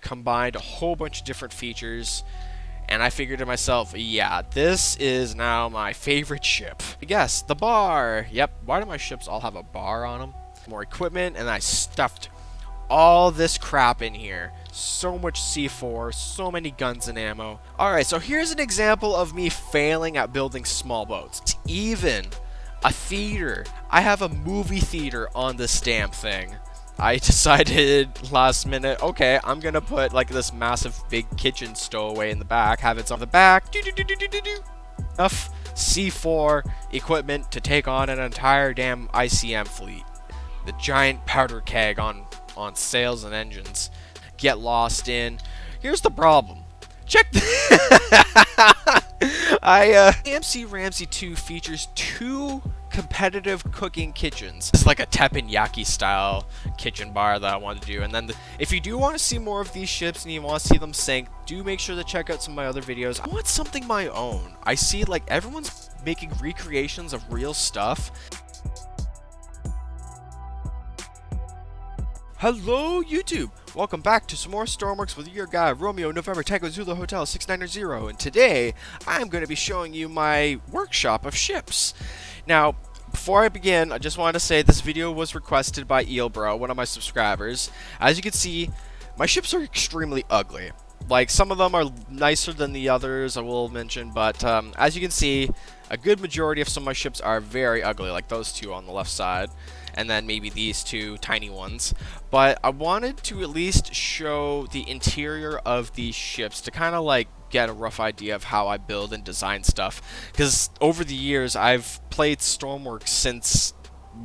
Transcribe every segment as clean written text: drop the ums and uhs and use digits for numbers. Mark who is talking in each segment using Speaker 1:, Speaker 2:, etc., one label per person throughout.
Speaker 1: combined a whole bunch of different features, and I figured to myself, yeah, this is now my favorite ship. Yes, the bar. Yep, why do my ships all have a bar on them? More equipment, and I stuffed all this crap in here. So much C4, so many guns and ammo. Alright, so here's an example of me failing at building small boats. It's even a theater. I have a movie theater on this damn thing. I decided last minute, okay, I'm gonna put like this massive big kitchen stowaway in the back, have it on the back. Enough C4 equipment to take on an entire damn ICM fleet. The giant powder keg on sails and engines. Get lost in. Here's the problem. Check AMC Ragnarok 2 features 2 competitive cooking kitchens. It's like a teppanyaki style kitchen bar that I want to do. And then if you do want to see more of these ships and you want to see them sink, do make sure to check out some of my other videos. I want something my own. I see like everyone's making recreations of real stuff. Hello YouTube! Welcome back to some more Stormworks with your guy Romeo November Tango Zulu Hotel 690, and today I'm going to be showing you my workshop of ships. Now, before I begin, I just wanted to say this video was requested by Eelbro, one of my subscribers. As you can see, my ships are extremely ugly. Like, some of them are nicer than the others, I will mention, but as you can see, a good majority of some of my ships are very ugly, like those two on the left side. And then maybe these 2 tiny ones. But I wanted to at least show the interior of these ships to kind of like get a rough idea of how I build and design stuff. Because over the years, I've played Stormworks since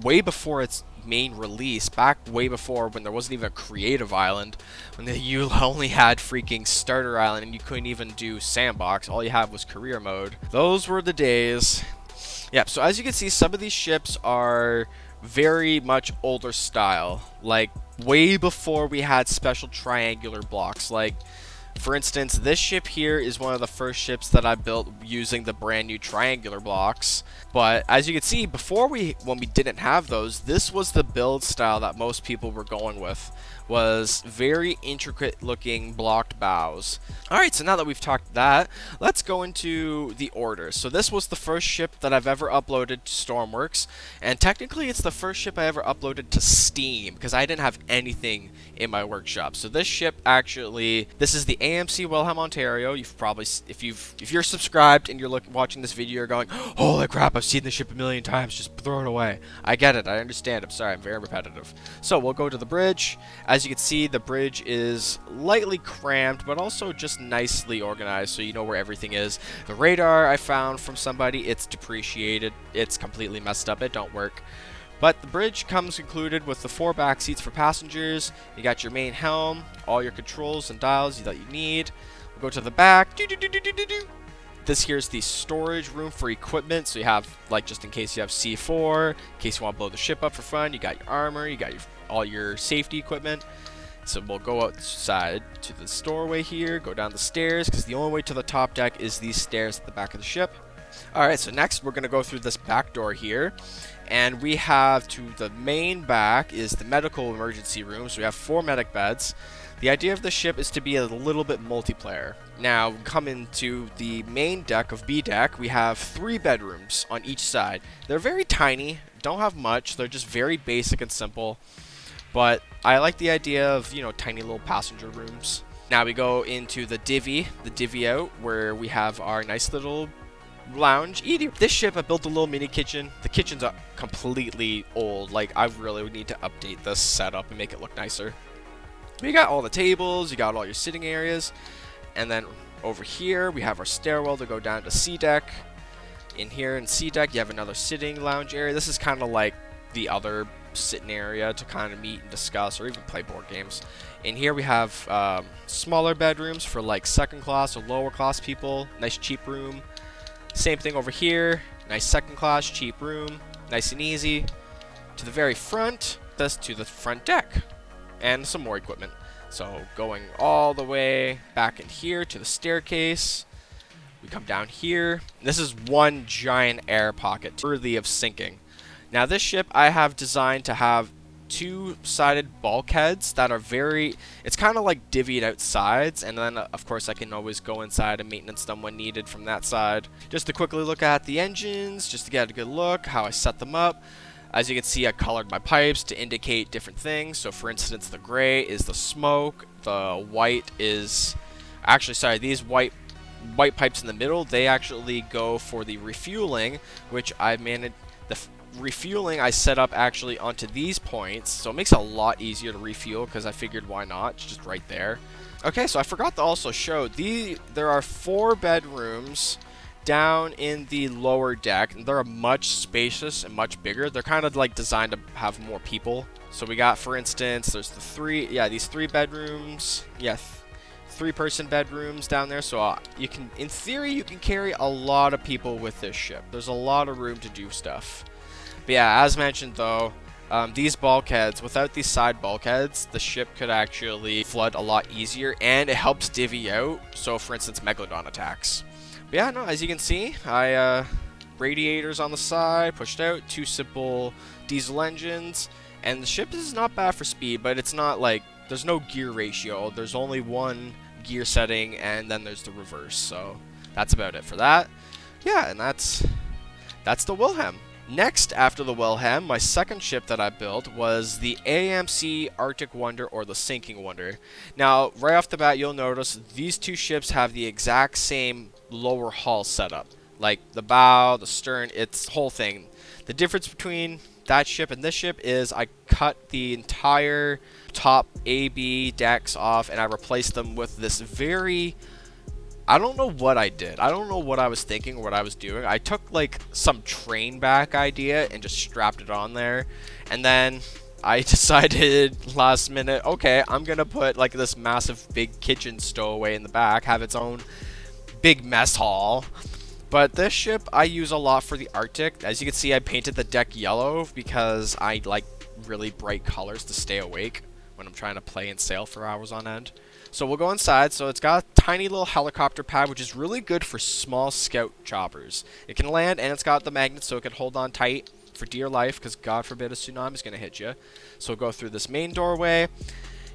Speaker 1: way before its main release, back way before when there wasn't even a creative island, when you only had freaking starter island and you couldn't even do sandbox. All you had was career mode. Those were the days. Yeah, so as you can see, some of these ships are very much older style, like way before we had special triangular blocks. Like, for instance, this ship here is one of the first ships that I built using the brand new triangular blocks. But as you can see, before when we didn't have those, this was the build style that most people were going with, was very intricate looking blocked bows. Alright, so now that we've talked that, let's go into the order. So this was the first ship that I've ever uploaded to Stormworks, and technically it's the first ship I ever uploaded to Steam, because I didn't have anything in my workshop. So this ship actually, this is the AMC Wilhelm, Ontario. You've probably, if you're subscribed and you're watching this video, you're going, holy crap, I've seen this ship a million times, just throw it away. I get it, I understand, I'm sorry, I'm very repetitive. So we'll go to the bridge. As you can see, the bridge is lightly cramped, but also just nicely organized so you know where everything is. The radar I found from somebody, it's depreciated, it's completely messed up, it don't work. But the bridge comes included with the 4 back seats for passengers. You got your main helm, all your controls and dials that you need. We'll go to the back. This here's the storage room for equipment, so you have, like, just in case you have C4, in case you want to blow the ship up for fun, you got your armor, you got all your safety equipment. So we'll go outside to the doorway here, go down the stairs, because the only way to the top deck is these stairs at the back of the ship. Alright, so next we're going to go through this back door here, and we have to the main back is the medical emergency room, so we have 4 medic beds. The idea of the ship is to be a little bit multiplayer. Now, coming to the main deck of B deck, we have 3 bedrooms on each side. They're very tiny, don't have much, they're just very basic and simple, but I like the idea of, you know, tiny little passenger rooms. Now we go into the divvy out, where we have our nice little lounge. This ship, I built a little mini kitchen. The kitchen's completely old. Like, I really would need to update this setup and make it look nicer. You got all the tables, you got all your sitting areas, and then over here we have our stairwell to go down to C deck. In here in C deck you have another sitting lounge area. This is kind of like the other sitting area to kind of meet and discuss or even play board games. In here we have smaller bedrooms for like second class or lower class people. Nice cheap room. Same thing over here. Nice second class cheap room. Nice and easy. To the very front, this to the front deck. And some more equipment. So going all the way back in here to the staircase. We come down here. This is one giant air pocket worthy of sinking. Now this ship I have designed to have two-sided bulkheads that are very, it's kind of like divvied out sides, and then of course I can always go inside and maintenance them when needed from that side. Just to quickly look at the engines, just to get a good look, how I set them up. As you can see, I colored my pipes to indicate different things. So for instance, the gray is the smoke, the white is, actually sorry, these white pipes in the middle, they actually go for the refueling, which I managed, refueling I set up actually onto these points, so it makes it a lot easier to refuel because I figured why not, it's just right there. Okay, so I forgot to also show there are 4 bedrooms down in the lower deck, and they're much spacious and much bigger. They're kind of like designed to have more people. So we got, for instance, there's these 3 bedrooms, 3-person bedrooms down there, so you can, in theory, you can carry a lot of people with this ship. There's a lot of room to do stuff. But yeah, as mentioned though, these bulkheads, without these side bulkheads, the ship could actually flood a lot easier, and it helps divvy out, so for instance, Megalodon attacks. But yeah, no, as you can see, radiators on the side, pushed out, 2 simple diesel engines, and the ship is not bad for speed, but it's not like, there's no gear ratio, there's only 1 gear setting, and then there's the reverse, so that's about it for that. Yeah, and that's the Wilhelm. Next, after the Wilhelm, my second ship that I built was the AMC Arctic Wonder, or the Sinking Wonder. Now, right off the bat, you'll notice these 2 ships have the exact same lower hull setup. Like the bow, the stern, it's the whole thing. The difference between that ship and this ship is I cut the entire top AB decks off and I replaced them with this very, I don't know what I did. I don't know what I was thinking or what I was doing. I took like some train back idea and just strapped it on there. And then I decided last minute, okay, I'm going to put like this massive big kitchen stowaway in the back, have its own big mess hall. But this ship I use a lot for the Arctic. As you can see, I painted the deck yellow because I like really bright colors to stay awake when I'm trying to play and sail for hours on end. So we'll go inside. So it's got a tiny little helicopter pad, which is really good for small scout choppers. It can land, and it's got the magnet so it can hold on tight for dear life, because God forbid a tsunami is going to hit you. So we'll go through this main doorway.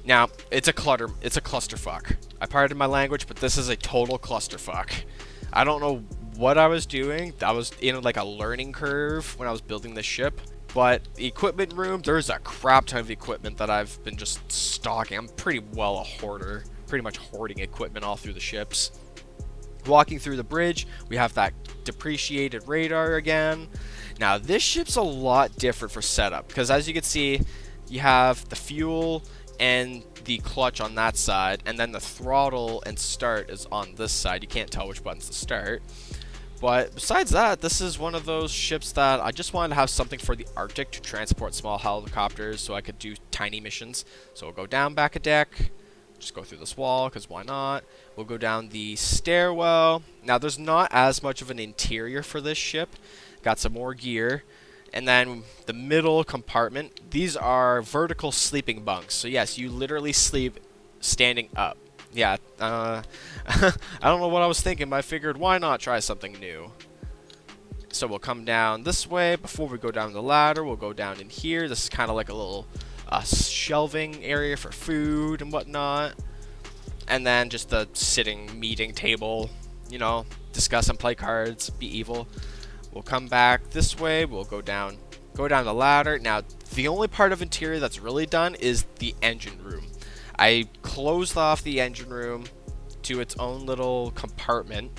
Speaker 1: Now, it's a clusterfuck. I pardon my language, but this is a total clusterfuck. I don't know what I was doing. I was in like a learning curve when I was building this ship. But the equipment room, there's a crap ton of equipment that I've been just stocking. I'm pretty well a hoarder, pretty much hoarding equipment all through the ships. Walking through the bridge, we have that depreciated radar again. Now this ship's a lot different for setup, because as you can see, you have the fuel and the clutch on that side, and then the throttle and start is on this side. You can't tell which button's to start. But besides that, this is one of those ships that I just wanted to have something for the Arctic to transport small helicopters so I could do tiny missions. So we'll go down back a deck, just go through this wall, because why not? We'll go down the stairwell. Now there's not as much of an interior for this ship. Got some more gear. And then the middle compartment, these are vertical sleeping bunks. So yes, you literally sleep standing up. Yeah, I don't know what I was thinking, but I figured why not try something new. So we'll come down this way. Before we go down the ladder, we'll go down in here. This is kind of like a little shelving area for food and whatnot. And then just the sitting meeting table, you know, discuss and play cards, be evil. We'll come back this way. We'll go down the ladder. Now, the only part of interior that's really done is the engine room. I closed off the engine room to its own little compartment,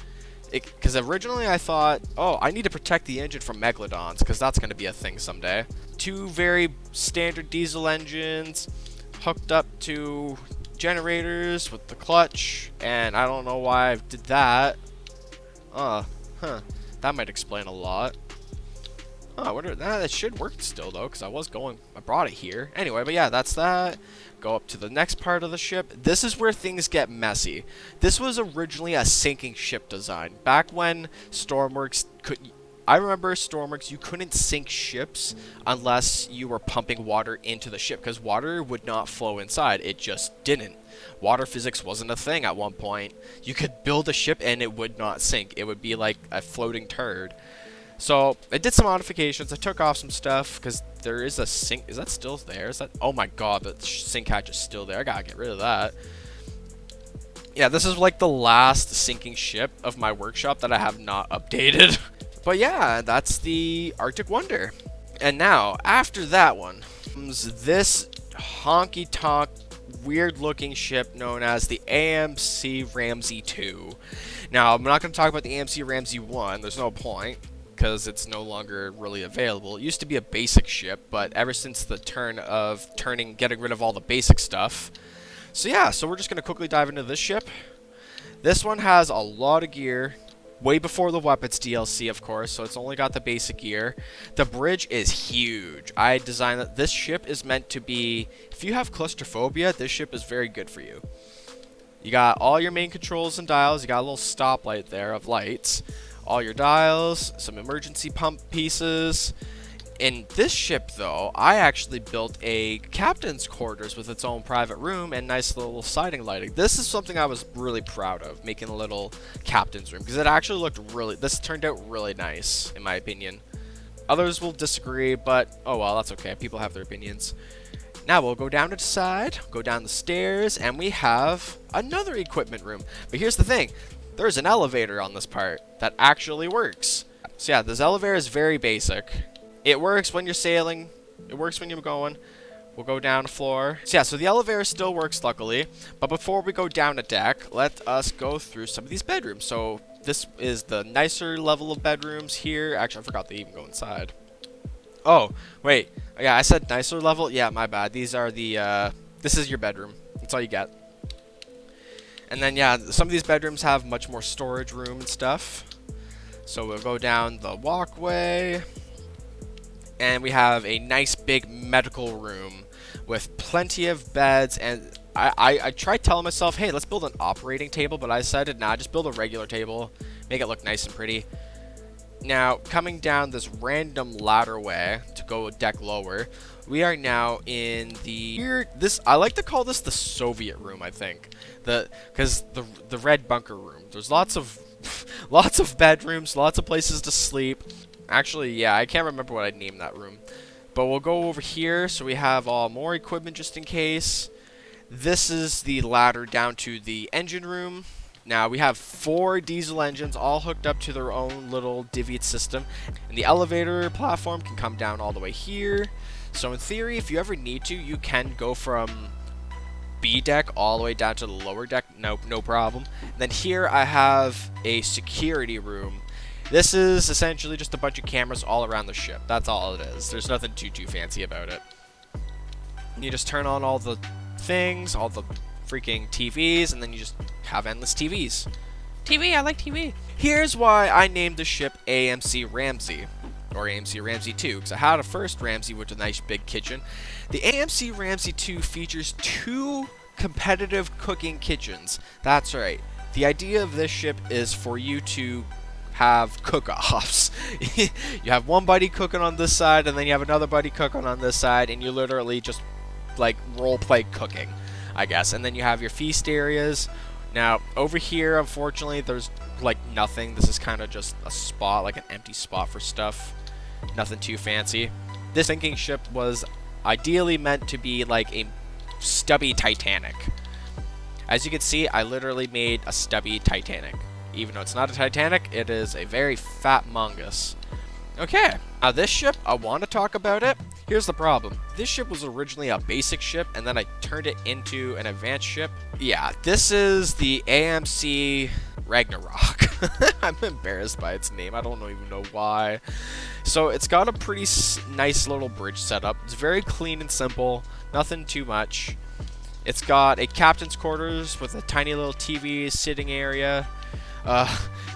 Speaker 1: because originally I thought, oh, I need to protect the engine from megalodons, because that's going to be a thing someday. 2 very standard diesel engines hooked up to generators with the clutch, and I don't know why I did that. That might explain a lot. That should work still though, because I brought it here. Anyway, but yeah, that's that. Go up to the next part of the ship. This is where things get messy. This was originally a sinking ship design. Back when Stormworks I remember Stormworks, you couldn't sink ships unless you were pumping water into the ship, because water would not flow inside. It just didn't. Water physics wasn't a thing at one point. You could build a ship and it would not sink. It would be like a floating turd. So I did some modifications. I took off some stuff because there is a sink. Is that still there? Is that? Oh my god, the sink hatch is still there. I gotta get rid of that. Yeah, this is like the last sinking ship of my workshop that I have not updated. But yeah, that's the Arctic Wonder. And now, after that one, comes this honky-tonk, weird-looking ship known as the AMC Ramsey 2. Now, I'm not going to talk about the AMC Ramsey 1. There's no point, because it's no longer really available. It used to be a basic ship, but ever since the getting rid of all the basic stuff. So yeah, so we're just going to quickly dive into this ship. This one has a lot of gear. Way before the weapons DLC, of course, so it's only got the basic gear. The bridge is huge. I designed that. This ship is meant to be, if you have claustrophobia, this ship is very good for you. You got all your main controls and dials. You got a little stoplight there of lights. All your dials, some emergency pump pieces. In this ship, though, I actually built a captain's quarters with its own private room and nice little siding lighting. This is something I was really proud of, making a little captain's room, because it actually looked this turned out really nice, in my opinion. Others will disagree, but oh well, that's okay. People have their opinions. Now we'll go down to the side, go down the stairs, and we have another equipment room. But here's the thing. There's an elevator on this part that actually works. So yeah, this elevator is very basic. It works when you're sailing. It works when you're going. We'll go down the floor. So yeah, so the elevator still works, luckily. But before we go down the deck, let us go through some of these bedrooms. So this is the nicer level of bedrooms here. Actually, I forgot to even go inside. Oh, wait. Yeah, I said nicer level. Yeah, my bad. These are the, this is your bedroom. That's all you get. And then, yeah, some of these bedrooms have much more storage room and stuff. So we'll go down the walkway. And we have a nice big medical room with plenty of beds. And I tried telling myself, hey, let's build an operating table. But I decided, nah, just build a regular table. Make it look nice and pretty. Now, coming down this random ladder way to go a deck lower, we are now in the... I like to call this the Soviet room, I think. Because the red bunker room. There's lots of bedrooms, lots of places to sleep. Actually, yeah, I can't remember what I'd name that room. But we'll go over here, so we have more equipment just in case. This is the ladder down to the engine room. Now, we have 4 diesel engines all hooked up to their own little divot system. And the elevator platform can come down all the way here. So in theory, if you ever need to, you can go from B deck all the way down to the lower deck. No problem. And then here I have a security room. This is essentially just a bunch of cameras all around the ship. That's all it is. There's nothing too fancy about it. And you just turn on all the things, all the freaking TVs, and then you just have endless TVs. TV, I like TV. Here's why I named the ship AMC Ramsey, or AMC Ramsey 2, because I had a first Ramsey with a nice big kitchen. The AMC Ramsey 2 features 2 competitive cooking kitchens. That's right. The idea of this ship is for you to have cook-offs. You have one buddy cooking on this side, and then you have another buddy cooking on this side, and you literally just like role-play cooking, I guess. And then you have your feast areas. Now, over here, unfortunately, there's like nothing. This is kind of just a spot, like an empty spot for stuff. Nothing too fancy. This sinking ship was ideally meant to be like a stubby Titanic. As you can see, I literally made a stubby Titanic. Even though it's not a Titanic, it is a very fat mongoose. Okay, now this ship, I want to talk about it. Here's the problem. This ship was originally a basic ship, and then I turned it into an advanced ship. Yeah, this is the AMC Ragnarok. I'm embarrassed by its name. I don't even know why. So it's got a pretty nice little bridge setup. It's very clean and simple. Nothing too much. It's got a captain's quarters with a tiny little TV sitting area.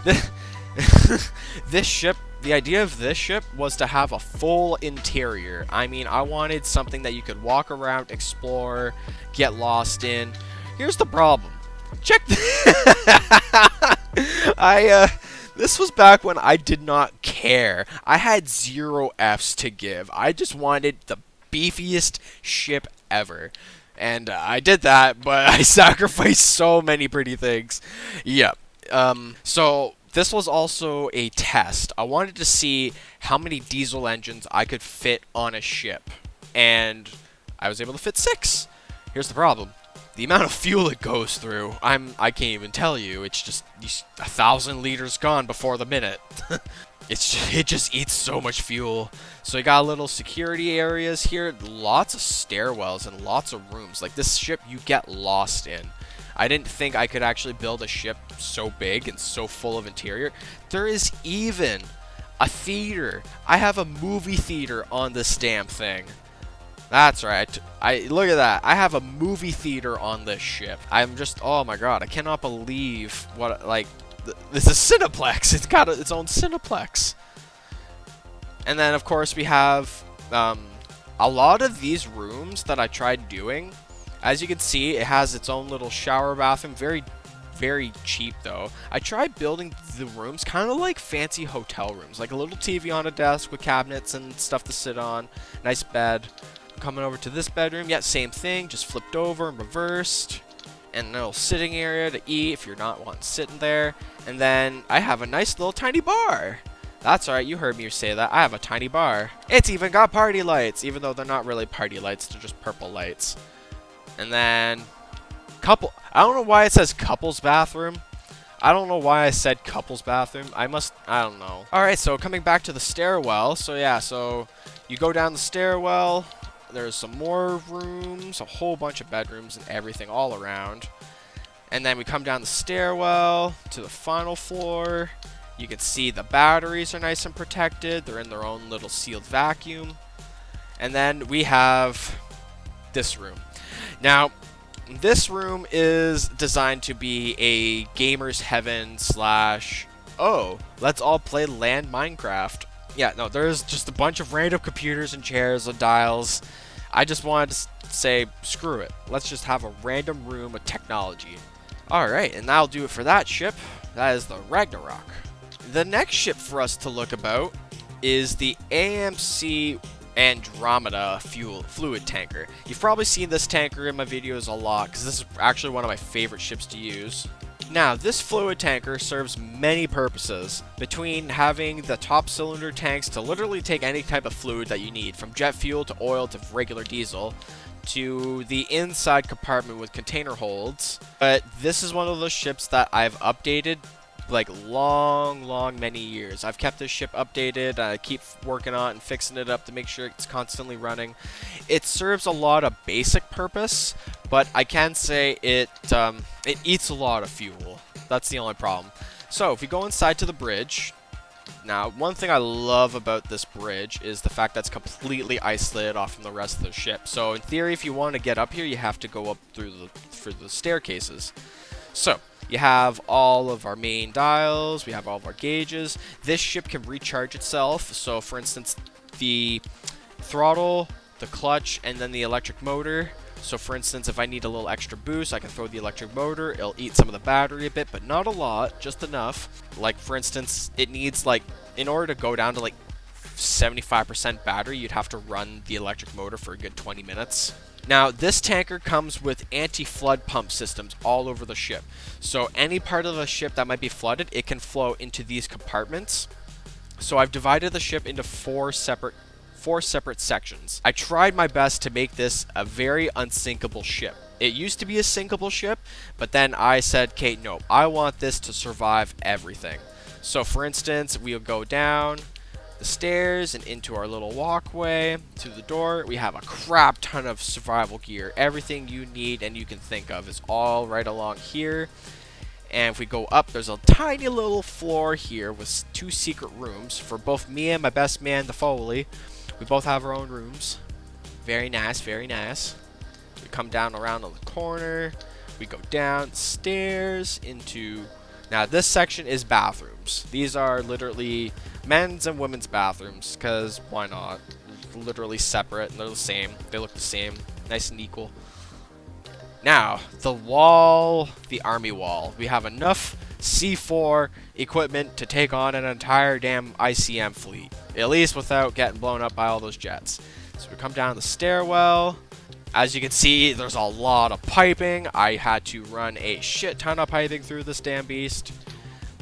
Speaker 1: This ship, the idea of this ship was to have a full interior. I mean, I wanted something that you could walk around, explore, get lost in. Here's the problem. Check this was back when I did not care. I had 0 Fs to give. I just wanted the beefiest ship ever. And I did that, but I sacrificed so many pretty things. Yep. So This was also a test. I wanted to see how many diesel engines I could fit on a ship, and I was able to fit 6. Here's the problem. The amount of fuel it goes through, I can't even tell you. It's just 1,000 liters gone before the minute. It just eats so much fuel. So you got little security areas here, lots of stairwells and lots of rooms. Like this ship you get lost in. I didn't think I could actually build a ship so big and so full of interior. There is even a theater. I have a movie theater on this damn thing. That's right. I look at that. I have a movie theater on this ship. I'm just, oh my god, I cannot believe what, like, this is Cineplex. It's got its own Cineplex. And then, of course, we have a lot of these rooms that I tried doing. As you can see, it has its own little shower bathroom. Very, very cheap, though. I tried building the rooms kind of like fancy hotel rooms. Like a little TV on a desk with cabinets and stuff to sit on. Nice bed. Coming over to this bedroom. Yeah, same thing. Just flipped over and reversed. And a little sitting area to eat if you're not wanting sitting there. And then I have a nice little tiny bar. That's alright, you heard me say that. I have a tiny bar. It's even got party lights, even though they're not really party lights, they're just purple lights. And then I don't know why it says couple's bathroom. I don't know why I said couple's bathroom. I don't know. Alright, so coming back to the stairwell. So yeah, so you go down the stairwell. There's some more rooms, a whole bunch of bedrooms and everything all around. And then we come down the stairwell to the final floor. You can see the batteries are nice and protected. They're in their own little sealed vacuum. And then we have this room. Now, this room is designed to be a gamer's heaven / oh, let's all play LAN Minecraft. Yeah, no, there's just a bunch of random computers and chairs and dials. I just wanted to say, screw it. Let's just have a random room of technology. Alright, and that'll do it for that ship. That is the Ragnarok. The next ship for us to look about is the AMC Andromeda fluid tanker. You've probably seen this tanker in my videos a lot, because this is actually one of my favorite ships to use. Now, this fluid tanker serves many purposes, between having the top cylinder tanks to literally take any type of fluid that you need, from jet fuel to oil to regular diesel, to the inside compartment with container holds. But this is one of those ships that I've updated like long many years. I've kept this ship updated. I keep working on it and fixing it up to make sure it's constantly running. It serves a lot of basic purpose, but I can say it eats a lot of fuel. That's the only problem. So if we go inside to the bridge, now one thing I love about this bridge is the fact that it's completely isolated off from the rest of the ship. So in theory, if you want to get up here, you have to go up through the staircases. So you have all of our main dials, we have all of our gauges. This ship can recharge itself. So for instance, the throttle, the clutch, and then the electric motor. So for instance, if I need a little extra boost, I can throw the electric motor. It'll eat some of the battery a bit, but not a lot, just enough. Like for instance, it needs like, in order to go down to like 75% battery, you'd have to run the electric motor for a good 20 minutes. Now, this tanker comes with anti-flood pump systems all over the ship. So any part of the ship that might be flooded, it can flow into these compartments. So I've divided the ship into four separate sections. I tried my best to make this a very unsinkable ship. It used to be a sinkable ship, but then I said, Kate, no, I want this to survive everything. So for instance, we'll go down the stairs and into our little walkway to the door. We have a crap ton of survival gear. Everything you need and you can think of is all right along here. And if we go up, there's a tiny little floor here with 2 secret rooms for both me and my best man, the Foley. We both have our own rooms. Very nice, very nice. We come down around on the corner. We go down the stairs into... Now, this section is bathrooms. These are literally men's and women's bathrooms, because why not? Literally separate, and they're the same. They look the same, nice and equal. Now, the wall, the army wall. We have enough C4 equipment to take on an entire damn ICM fleet. At least without getting blown up by all those jets. So we come down the stairwell. As you can see, there's a lot of piping. I had to run a shit ton of piping through this damn beast.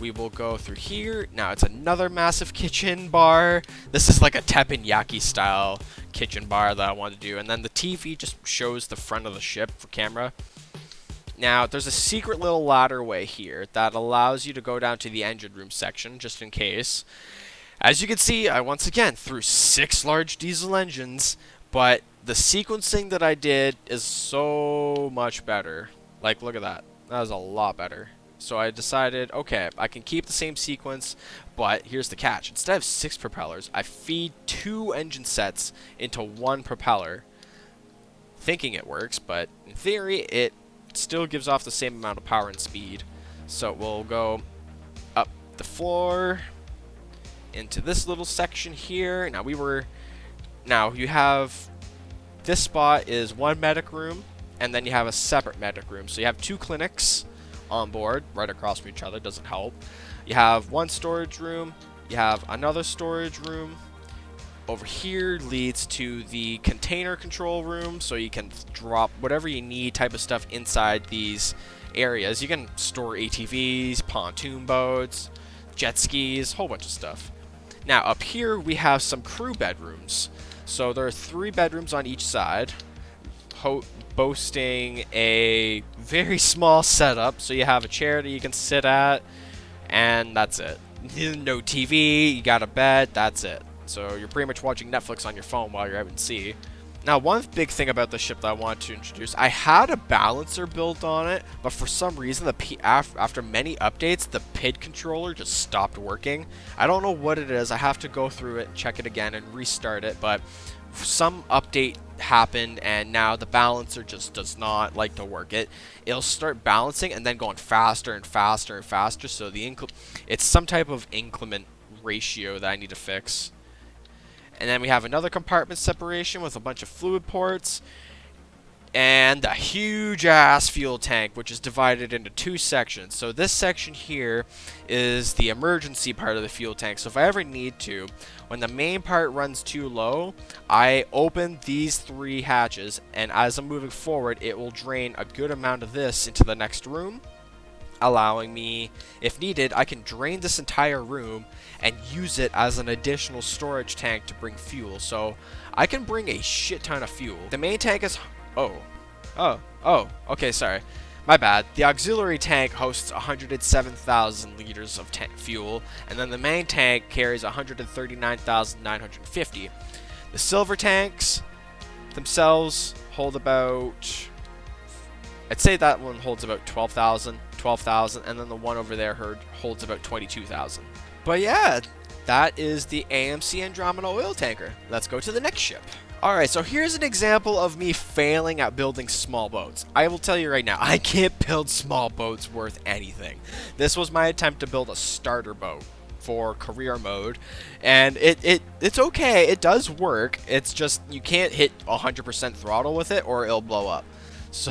Speaker 1: we will go through here. Now it's another massive kitchen bar. This is like a teppanyaki style kitchen bar that I want to do. And then the TV just shows the front of the ship for camera. Now there's a secret little ladderway here that allows you to go down to the engine room section just in case. As you can see, I once again threw 6 large diesel engines, but the sequencing that I did is so much better. Like, look at that. That is a lot better. So I decided, okay, I can keep the same sequence, but here's the catch. Instead of 6 propellers, I feed 2 engine sets into 1 propeller, thinking it works, but in theory, it still gives off the same amount of power and speed. So we'll go up the floor into this little section here. Now you have this spot is 1 medic room, and then you have a separate medic room. So you have 2 clinics on board right across from each other. Doesn't help. You have 1 storage room, you have another storage room. Over here leads to the container control room, so you can drop whatever you need type of stuff inside these areas. You can store ATVs, pontoon boats, jet skis, whole bunch of stuff. Now up here we have some crew bedrooms. So there are 3 bedrooms on each side, boasting a very small setup. So you have a chair that you can sit at, and that's it. No TV, you got a bed, that's it. So you're pretty much watching Netflix on your phone while you're out at sea. Now, one big thing about the ship that I want to introduce, I had a balancer built on it, but for some reason, after many updates, the PID controller just stopped working. I don't know what it is. I have to go through it and check it again and restart it, but some update happened, and now the balancer just does not like to work. It'll start balancing and then going faster and faster and faster, so it's some type of increment ratio that I need to fix. And then we have another compartment separation with a bunch of fluid ports, and a huge ass fuel tank, which is divided into 2 sections. So this section here is the emergency part of the fuel tank. So if I ever need to, when the main part runs too low, I open these 3 hatches, and as I'm moving forward, it will drain a good amount of this into the next room, allowing me, if needed, I can drain this entire room and use it as an additional storage tank to bring fuel. So I can bring a shit ton of fuel. The main tank is... okay, sorry. My bad. The auxiliary tank hosts 107,000 liters of fuel, and then the main tank carries 139,950. The silver tanks themselves hold about... I'd say that one holds about 12,000, and then the one over there holds about 22,000. But yeah, that is the AMC Andromeda oil tanker. Let's go to the next ship. Alright, so here's an example of me failing at building small boats. I will tell you right now, I can't build small boats worth anything. This was my attempt to build a starter boat for career mode, and it's okay, it does work. It's just you can't hit 100% throttle with it or it'll blow up. So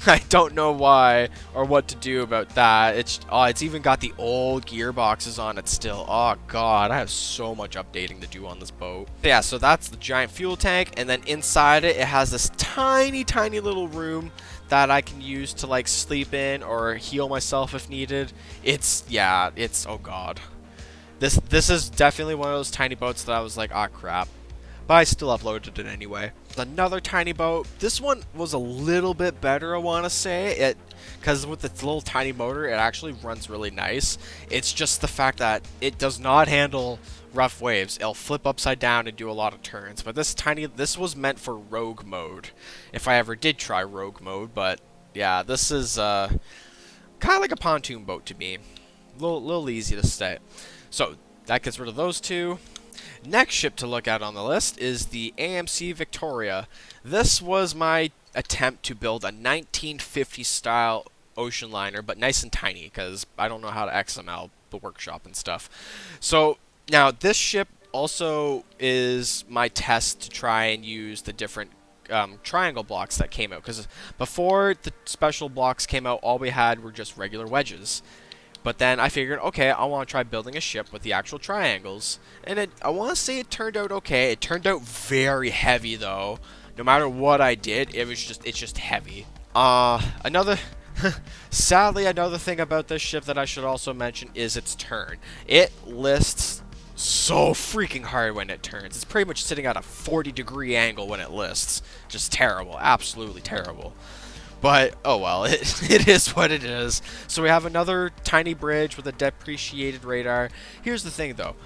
Speaker 1: I don't know why or what to do about that. It's even got the old gearboxes on it still. Oh god, I have so much updating to do on this boat. Yeah, so that's the giant fuel tank, and then inside it has this tiny little room that I can use to like sleep in or heal myself if needed. It's oh god. This is definitely one of those tiny boats that I was like, ah crap. But I still uploaded it anyway. Another tiny boat. This one was a little bit better, I want to say. Because with its little tiny motor, it actually runs really nice. It's just the fact that it does not handle rough waves. It'll flip upside down and do a lot of turns. But this was meant for rogue mode, if I ever did try rogue mode. But yeah, this is kind of like a pontoon boat to me. A little easy to stay. So that gets rid of those 2. Next ship to look at on the list is the AMC Victoria. This was my attempt to build a 1950 style ocean liner, but nice and tiny, because I don't know how to XML the workshop and stuff. So now this ship also is my test to try and use the different triangle blocks that came out, because before the special blocks came out, all we had were just regular wedges. But then I figured, okay, I want to try building a ship with the actual triangles. And I want to say it turned out okay. It turned out very heavy, though. No matter what I did, it's just heavy. Another Sadly, another thing about this ship that I should also mention is its turn. It lists so freaking hard when it turns. It's pretty much sitting at a 40-degree angle when it lists. Just terrible. Absolutely terrible. But, oh well, it is what it is. So we have another tiny bridge with a depreciated radar. Here's the thing, though.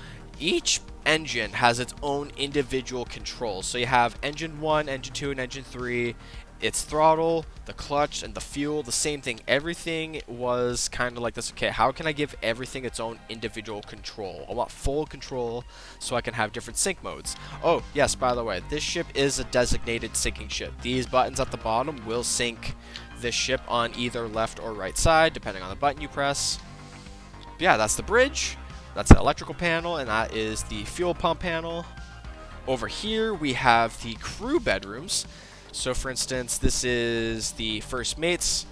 Speaker 1: Each engine has its own individual controls. So you have engine 1, engine 2, and engine 3. Its throttle, the clutch, and the fuel, the same thing. Everything was kind of like this. Okay, how can I give everything its own individual control? I want full control so I can have different sync modes. Oh, yes, by the way, this ship is a designated syncing ship. These buttons at the bottom will sync this ship on either left or right side, depending on the button you press. But yeah, that's the bridge. That's the electrical panel, and that is the fuel pump panel. Over here, we have the crew bedrooms. So for instance, this is the first mates,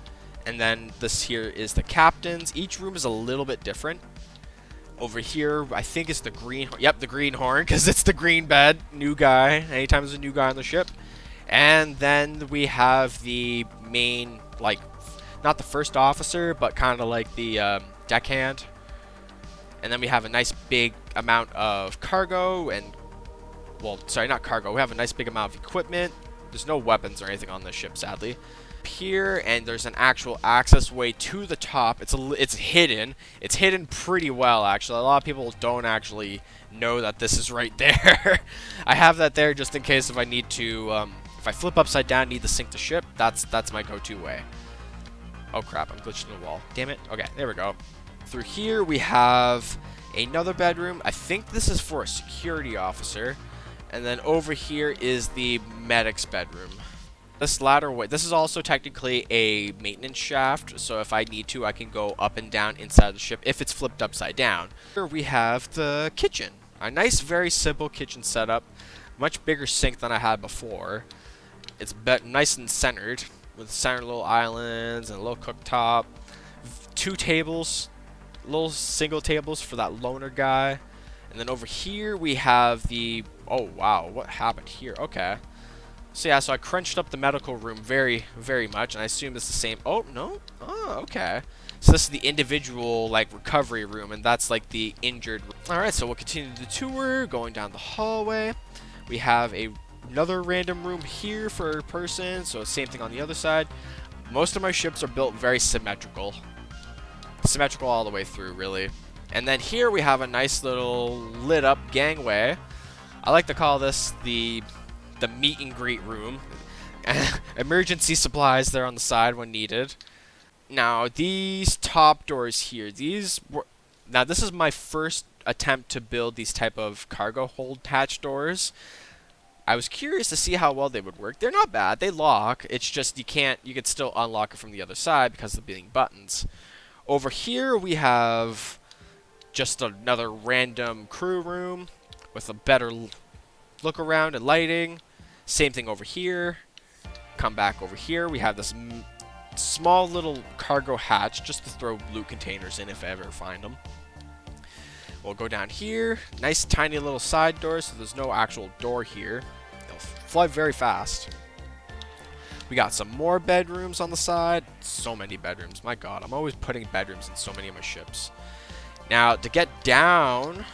Speaker 1: and then this here is the captains. Each room is a little bit different. Over here, I think it's the green, yep, the green horn, because it's the green bed, new guy, anytime there's a new guy on the ship. And then we have the main, like, not the first officer, but kind of like the deckhand. And then we have a nice big amount of cargo, and, well, sorry, not cargo, we have a nice big amount of equipment. There's no weapons or anything on this ship, sadly. Here, and there's an actual access way to the top. It's hidden. It's hidden pretty well, actually. A lot of people don't actually know that this is right there. I have that there just in case if I need to, if I flip upside down, need to sink the ship. That's my go-to way. Oh crap! I'm glitching the wall. Damn it. Okay, there we go. Through here we have another bedroom. I think this is for a security officer. And then over here is the medic's bedroom. This ladder way, this is also technically a maintenance shaft, so if I need to, I can go up and down inside the ship if it's flipped upside down. Here we have the kitchen. A nice, very simple kitchen setup. Much bigger sink than I had before. It's nice and centered, with center little islands and a little cooktop. 2 tables, little single tables for that loner guy. And then over here we have the... Oh, wow. What happened here? Okay. So, yeah, so I crunched up the medical room very, very much. And I assume it's the same... Oh, no? Oh, okay. So this is the individual, like, recovery room. And that's, like, the injured room. Alright, so we'll continue the tour. Going down the hallway. We have another random room here for a person. So, same thing on the other side. Most of my ships are built very symmetrical. Symmetrical all the way through, really. And then here we have a nice little lit up gangway. I like to call this the meet and greet room. Emergency supplies there on the side when needed. Now these top doors here, now this is my first attempt to build these type of cargo hold hatch doors. I was curious to see how well they would work. They're not bad. They lock. It's just you could still unlock it from the other side because of being buttons. Over here we have just another random crew room with a better look around and lighting. Same thing over here. Come back over here. We have this small little cargo hatch just to throw loot containers in if I ever find them. We'll go down here. Nice tiny little side door, so there's no actual door here. They'll fly very fast. We got some more bedrooms on the side. So many bedrooms. My god, I'm always putting bedrooms in so many of my ships. Now, to get down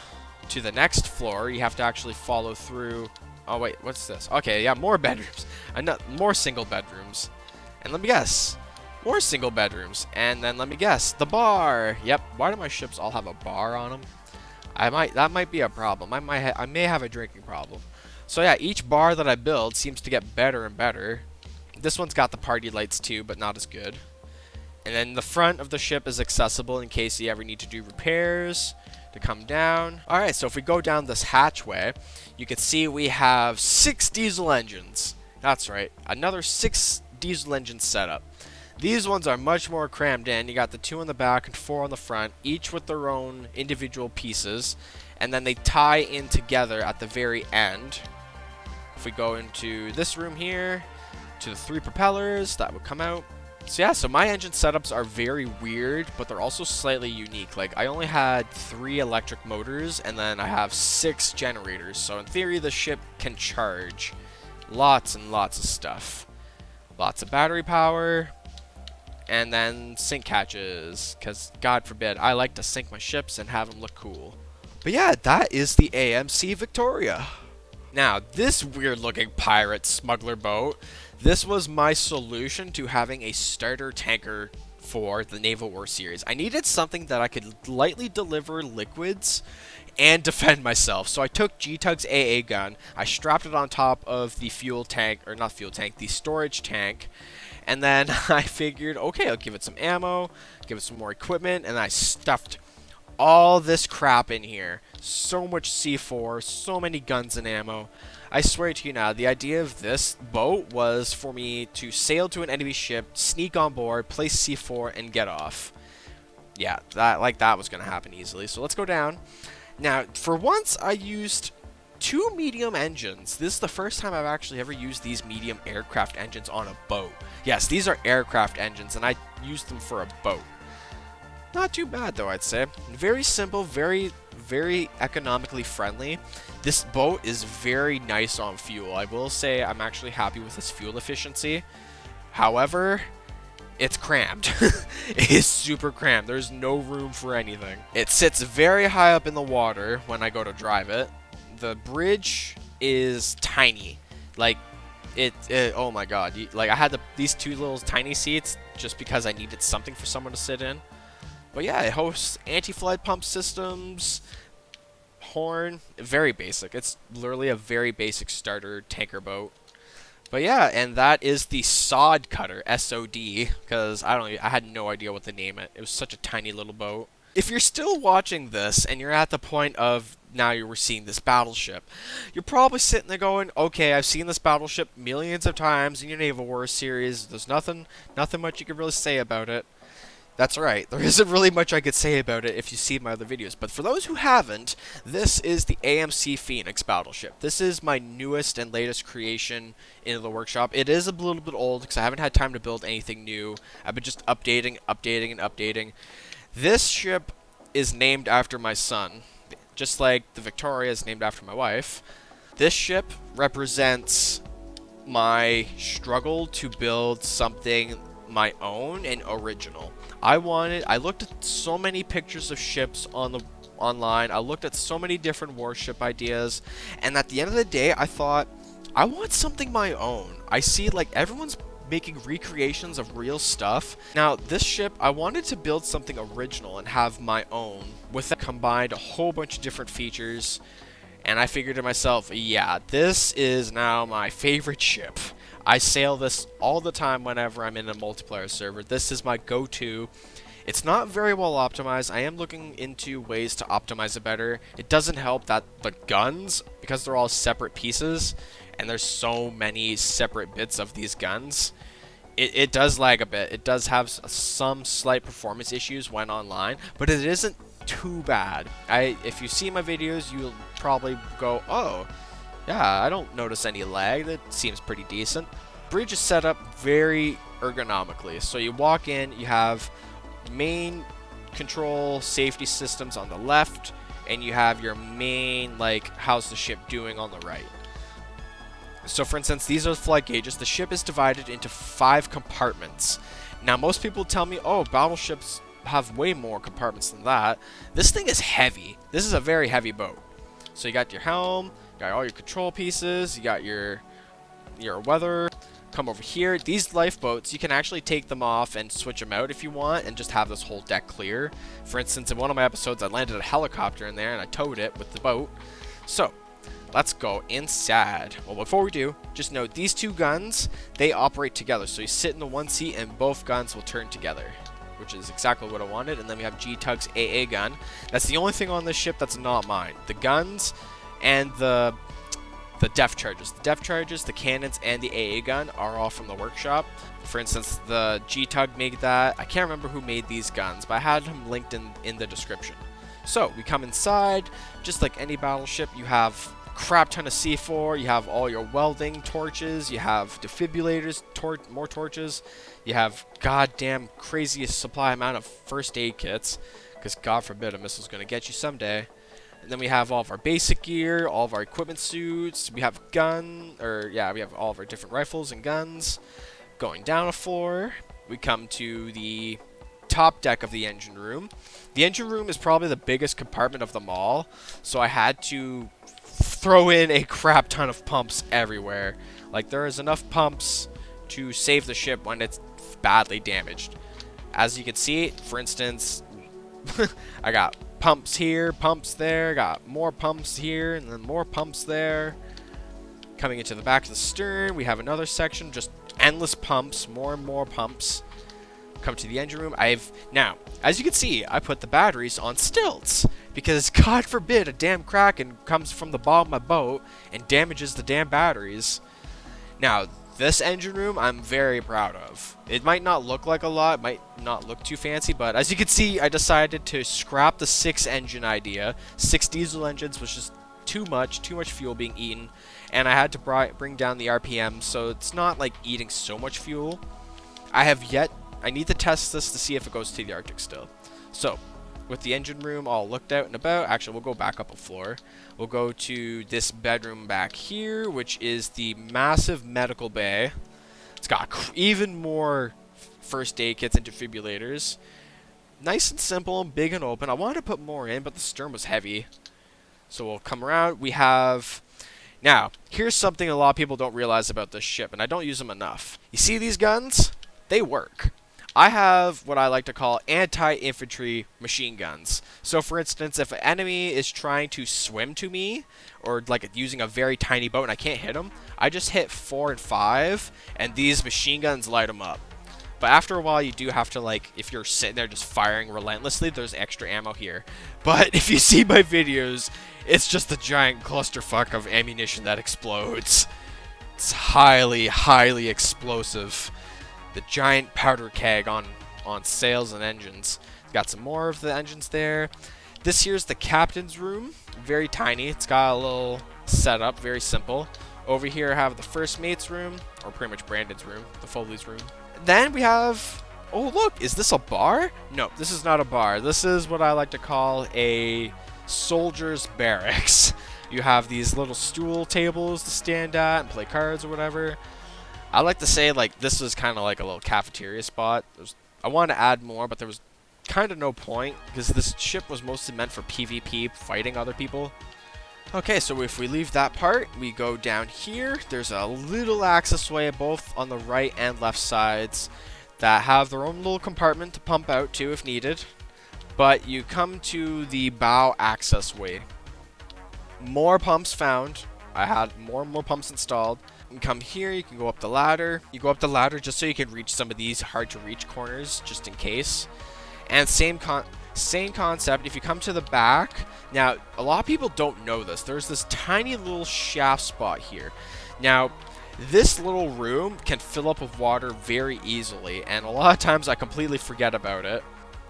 Speaker 1: to the next floor, you have to actually follow through... Oh, wait, what's this? Okay, yeah, more bedrooms. More single bedrooms. And let me guess. More single bedrooms. And then let me guess. The bar. Yep, why do my ships all have a bar on them? That might be a problem. I may have a drinking problem. So yeah, each bar that I build seems to get better and better. This one's got the party lights too, but not as good. And then the front of the ship is accessible in case you ever need to do repairs to come down. Alright, so if we go down this hatchway, you can see we have 6 diesel engines. That's right, another 6 diesel engines set up. These ones are much more crammed in. You got the 2 in the back and 4 on the front, each with their own individual pieces. And then they tie in together at the very end. If we go into this room here, to the 3 propellers that would come out. So yeah, so my engine setups are very weird, but they're also slightly unique. Like, I only had 3 electric motors, and then I have 6 generators. So in theory, the ship can charge lots and lots of stuff. Lots of battery power. and then sink catches, because God forbid, I like to sink my ships and have them look cool. But yeah, that is the AMC Victoria. Now, this weird looking pirate smuggler boat, this was my solution to having a starter tanker for the Naval War series. I needed something that I could lightly deliver liquids and defend myself. So I took G-Tug's AA gun, I strapped it on top of the fuel tank, or not fuel tank, the storage tank, and then I figured, okay, I'll give it some ammo, give it some more equipment, and I stuffed all this crap in here. So much C4, so many guns and ammo. I swear to you now, the idea of this boat was for me to sail to an enemy ship, sneak on board, place C4, and get off. Yeah, that was going to happen easily. So let's go down. Now, for once, I used 2 medium engines. This is the first time I've actually ever used these medium aircraft engines on a boat. Yes, these are aircraft engines, and I used them for a boat. Not too bad, though, I'd say. Very simple, very economically friendly. This boat is very nice on fuel. I will say I'm actually happy with its fuel efficiency. However, it's crammed. It is super crammed. There's no room for anything. It sits very high up in the water when I go to drive it. The bridge is tiny. Like, oh my god. Like, I had these 2 little tiny seats just because I needed something for someone to sit in. But yeah, it hosts anti-flight pump systems, horn, very basic. It's literally a very basic starter tanker boat. But yeah, and that is the Sod Cutter, S-O-D, because I had no idea what to name it. It was such a tiny little boat. If you're still watching this and you're at the point of now you were seeing this battleship, you're probably sitting there going, okay, I've seen this battleship millions of times in your Naval War series. There's nothing much you can really say about it. That's right, there isn't really much I could say about it if you see my other videos, but for those who haven't, this is the AMC Phoenix battleship. This is my newest and latest creation in the workshop. It is a little bit old because I haven't had time to build anything new. I've been just updating, and updating. This ship is named after my son, just like the Victoria is named after my wife. This ship represents my struggle to build something my own and original. I looked at so many pictures of ships online. I looked at so many different warship ideas, and at the end of the day, I thought, I want something my own. I see like everyone's making recreations of real stuff. Now, this ship, I wanted to build something original and have my own with that combined a whole bunch of different features, and I figured to myself, yeah, this is now my favorite ship. I sail this all the time whenever I'm in a multiplayer server. This is my go-to. It's not very well optimized. I am looking into ways to optimize it better. It doesn't help that the guns, because they're all separate pieces, and there's so many separate bits of these guns, it does lag a bit. It does have some slight performance issues when online, but it isn't too bad. If you see my videos, you'll probably go, oh, yeah, I don't notice any lag. That seems pretty decent. Bridge is set up very ergonomically. So you walk in, you have main control safety systems on the left, and you have your main, like, how's the ship doing on the right. So for instance, these are the flight gauges. The ship is divided into 5 compartments. Now, most people tell me, oh, battleships have way more compartments than that. This thing is heavy. This is a very heavy boat. So you got your helm, you got all your control pieces, you got your weather. Come over here. These lifeboats, you can actually take them off and switch them out if you want and just have this whole deck clear. For instance, in one of my episodes, I landed a helicopter in there and I towed it with the boat. So, let's go inside. Well, before we do, just note these 2 guns, they operate together. So you sit in the one seat and both guns will turn together, which is exactly what I wanted. And then we have G-Tug's AA gun. That's the only thing on this ship that's not mine. The guns and the depth charges. The depth charges, the cannons, and the AA gun are all from the workshop. For instance, the G-Tug made that. I can't remember who made these guns, but I had them linked in the description. So, we come inside. Just like any battleship, you have crap ton of C4, you have all your welding torches, you have defibrillators, more torches, you have goddamn craziest supply amount of first aid kits, because God forbid a missile's going to get you someday. And then we have all of our basic gear, all of our equipment suits, we have we have all of our different rifles and guns. Going down a floor, we come to the top deck of the engine room. The engine room is probably the biggest compartment of them all, so I had to throw in a crap ton of pumps everywhere. Like, there is enough pumps to save the ship when it's badly damaged. As you can see, for instance, I got pumps here, pumps there, got more pumps here, and then more pumps there. Coming into the back of the stern, we have another section, just endless pumps, more and more pumps. Come to the engine room. Now, as you can see, I put the batteries on stilts because God forbid a damn kraken comes from the bottom of my boat and damages the damn batteries. Now, this engine room I'm very proud of. It might not look like a lot, it might not look too fancy, but as you can see, I decided to scrap the 6 engine idea. 6 diesel engines was just too much fuel being eaten, and I had to bring down the RPM so it's not like eating so much fuel. I need to test this to see if it goes to the Arctic still. So, with the engine room all looked out and about, actually we'll go back up a floor. We'll go to this bedroom back here, which is the massive medical bay. It's got even more first aid kits and defibrillators. Nice and simple and big and open. I wanted to put more in, but the stern was heavy. So we'll come around. We have... Now, here's something a lot of people don't realize about this ship, and I don't use them enough. You see these guns? They work. I have what I like to call anti-infantry machine guns. So for instance, if an enemy is trying to swim to me, or like using a very tiny boat and I can't hit them, I just hit 4 and 5, and these machine guns light them up. But after a while, you do have to, like, if you're sitting there just firing relentlessly, there's extra ammo here. But if you see my videos, it's just a giant clusterfuck of ammunition that explodes. It's highly, highly explosive. The giant powder keg on sails and engines. Got some more of the engines there. This here's the captain's room. Very tiny. It's got a little setup. Very simple. Over here I have the first mate's room, or pretty much Brandon's room, the Foley's room. Then we have... Oh, look! Is this a bar? No, this is not a bar. This is what I like to call a soldier's barracks. You have these little stool tables to stand at and play cards or whatever. I like to say, like, this was kind of like a little cafeteria spot. I wanted to add more, but there was kind of no point, because this ship was mostly meant for PvP, fighting other people. Okay, so if we leave that part, we go down here. There's a little access way, both on the right and left sides, that have their own little compartment to pump out to if needed. But you come to the bow access way. More pumps found. I had more and more pumps installed. You can come here, you can go up the ladder. You go up the ladder just so you can reach some of these hard to reach corners, just in case. And same concept, if you come to the back. Now, a lot of people don't know this. There's this tiny little shaft spot here. Now, this little room can fill up with water very easily, and a lot of times I completely forget about it.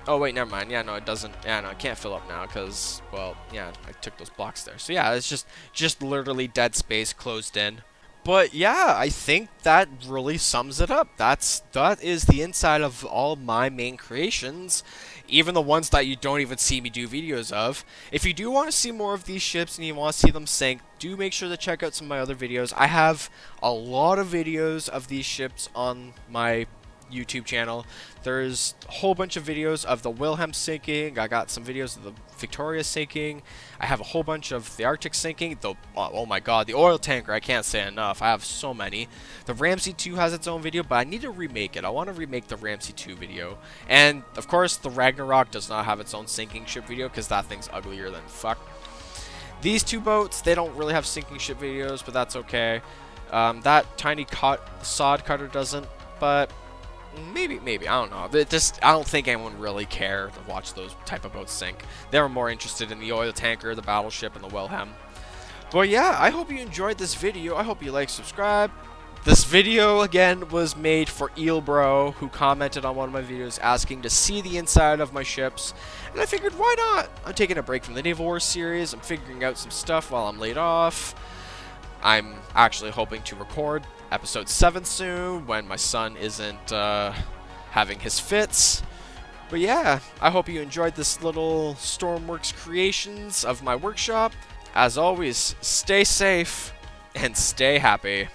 Speaker 1: Oh, wait, never mind. Yeah, no, it doesn't. Yeah, no, it can't fill up now because, well, yeah, I took those blocks there. So, yeah, it's just literally dead space closed in. But yeah, I think that really sums it up. That is the inside of all my main creations, even the ones that you don't even see me do videos of. If you do want to see more of these ships and you want to see them sink, do make sure to check out some of my other videos. I have a lot of videos of these ships on my YouTube channel. There's a whole bunch of videos of the Wilhelm sinking. I got some videos of the Victoria sinking. I have a whole bunch of the Arctic sinking. Oh my god, the oil tanker, I can't say enough. I have so many. The Ramsey 2 has its own video, but I need to remake it. I want to remake the Ramsey 2 video. And of course, the Ragnarok does not have its own sinking ship video because that thing's uglier than fuck. These two boats, they don't really have sinking ship videos, but that's okay. That tiny sod cutter doesn't, but maybe, I don't know. I don't think anyone really cared to watch those type of boats sink. They were more interested in the oil tanker, the battleship, and the Wilhelm. But yeah, I hope you enjoyed this video. I hope you like, subscribe. This video, again, was made for Eelbro, who commented on one of my videos asking to see the inside of my ships. And I figured, why not? I'm taking a break from the Naval Wars series. I'm figuring out some stuff while I'm laid off. I'm actually hoping to record episode 7 soon when my son isn't having his fits. But yeah, I hope you enjoyed this little Stormworks creations of my workshop. As always, stay safe and stay happy.